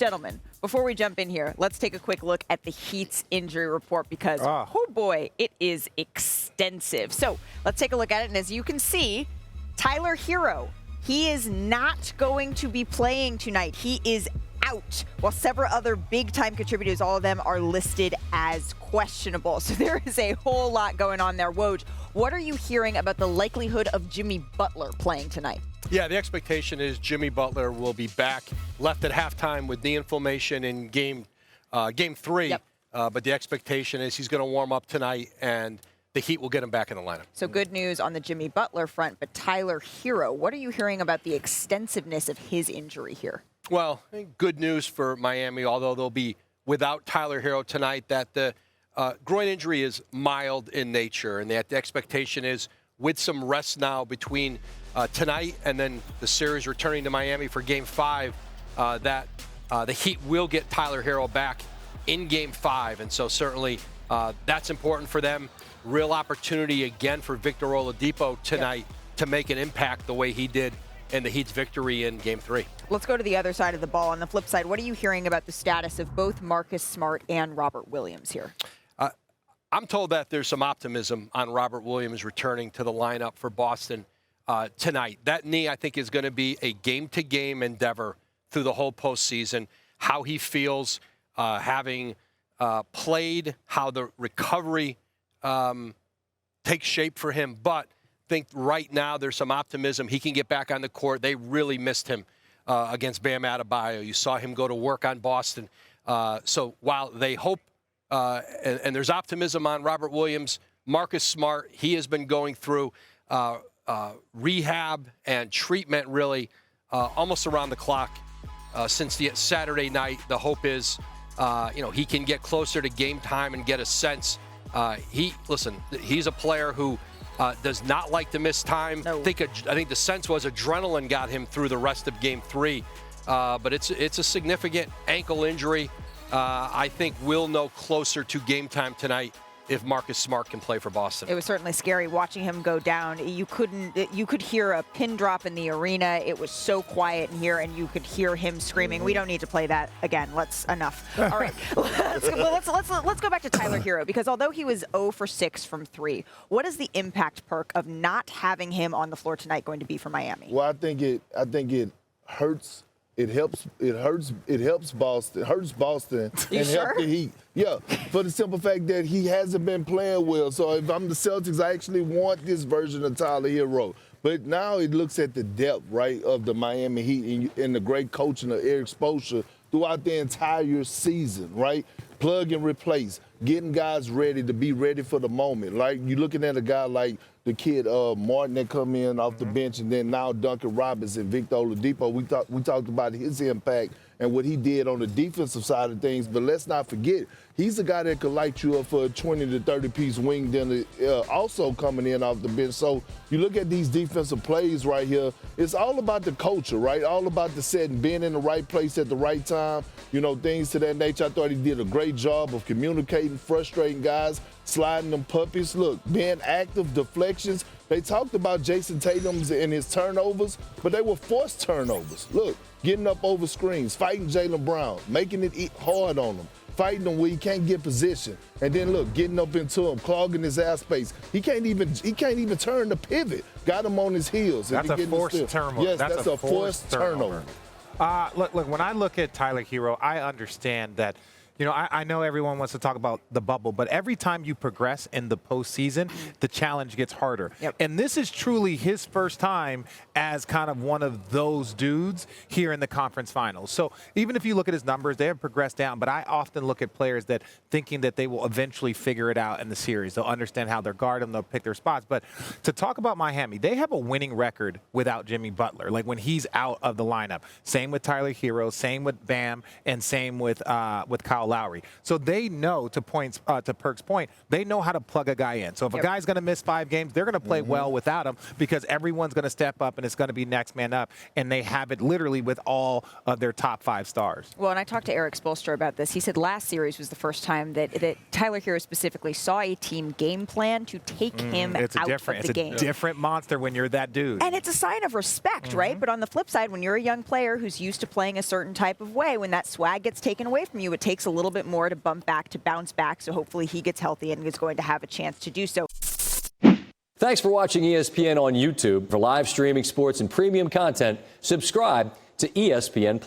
Gentlemen, before we jump in here, let's take a quick look at the Heat's injury report because, oh boy, it is extensive. So let's take a look at it. And as you can see, Tyler Herro, he is not going to be playing tonight. He is out, while several other big-time contributors, all of them are listed as questionable. So there is a whole lot going on there. Woj, what are you hearing about the likelihood of Jimmy Butler playing tonight? Yeah, the expectation is Jimmy Butler will be back, left at halftime with knee inflammation in game 3. Yep. But the expectation is he's going to warm up tonight, and the Heat will get him back in the lineup. So good news on the Jimmy Butler front, but Tyler Herro, what are you hearing about the extensiveness of his injury here? Well, good news for Miami, although they'll be without Tyler Herro tonight, that the groin injury is mild in nature, and that the expectation is with some rest now between tonight and then the series returning to Miami for Game 5, that the Heat will get Tyler Herro back in Game 5. And so certainly that's important for them. Real opportunity again for Victor Oladipo tonight to make an impact the way he did in the Heat's victory in Game 3. Let's go to the other side of the ball. On the flip side, what are you hearing about the status of both Marcus Smart and Robert Williams here? I'm told that there's some optimism on Robert Williams returning to the lineup for Boston tonight. That knee, I think, is going to be a game-to-game endeavor through the whole postseason. How he feels having played, how the recovery takes shape for him. But I think right now there's some optimism. He can get back on the court. They really missed him against Bam Adebayo. You saw him go to work on Boston. So while they hope and there's optimism on Robert Williams, Marcus Smart, he has been going through rehab and treatment really almost around the clock since the Saturday night. The hope is, he can get closer to game time and get a sense. He's a player who does not like to miss time. No. I think the sense was adrenaline got him through the rest of Game 3. But it's a significant ankle injury. I think we'll know closer to game time tonight if Marcus Smart can play for Boston. It was certainly scary watching him go down. You could hear a pin drop in the arena. It was so quiet in here, and you could hear him screaming. We don't need to play that again. Enough. All right. Let's go back to Tyler Herro, because although he was 0 for 6 from 3, what is the impact perk of not having him on the floor tonight going to be for Miami? Well, I think it hurts. It hurts Boston. It hurts Boston and help the Heat. Yeah, for the simple fact that he hasn't been playing well. So if I'm the Celtics, I actually want this version of Tyler Herro. But now it looks at the depth, right, of the Miami Heat and the great coaching of Eric Spoelstra throughout the entire season, right? Plug and replace, getting guys ready to be ready for the moment. Like, you're looking at a guy like the kid Martin that come in off the bench, and then now Duncan Robinson, Victor Oladipo. We talked about his impact and what he did on the defensive side of things, but let's not forget, he's a guy that could light you up for a 20 to 30-piece wing dinner, also coming in off the bench. So you look at these defensive plays right here, it's all about the culture, right? All about the setting, being in the right place at the right time, things to that nature. I thought he did a great job of communicating, frustrating guys, sliding them puppies. Look, being active, deflections. They talked about Jason Tatum's and his turnovers, but they were forced turnovers. Look, getting up over screens, fighting Jaylen Brown, making it hard on him, fighting him where he can't get position, and then look, getting up into him, clogging his ass space. He can't even turn the pivot. Got him on his heels. That's a forced turnover. Yes, that's a forced turnover. Look, when I look at Tyler Herro, I understand that. I know everyone wants to talk about the bubble, but every time you progress in the postseason, the challenge gets harder. Yep. And this is truly his first time as kind of one of those dudes here in the conference finals. So even if you look at his numbers, they have progressed down, but I often look at players that thinking that they will eventually figure it out in the series. They'll understand how they're guarded and they'll pick their spots. But to talk about Miami, they have a winning record without Jimmy Butler, like when he's out of the lineup. Same with Tyler Herro, same with Bam, and same with Kyle Kyle Lowry. So they know, to Perk's point, they know how to plug a guy in. So if a guy's going to miss 5 games, they're going to play well without him because everyone's going to step up and it's going to be next man up. And they have it literally with all of their top 5 stars. Well, and I talked to Eric Spoelstra about this. He said last series was the first time that Tyler Herro specifically saw a team game plan to take him out of the game. It's a different monster when you're that dude. And it's a sign of respect, right? But on the flip side, when you're a young player who's used to playing a certain type of way, when that swag gets taken away from you, it takes a little bit more to bounce back. So hopefully he gets healthy and is going to have a chance to do so. Thanks for watching ESPN on YouTube. For live streaming sports and premium content, subscribe to ESPN+.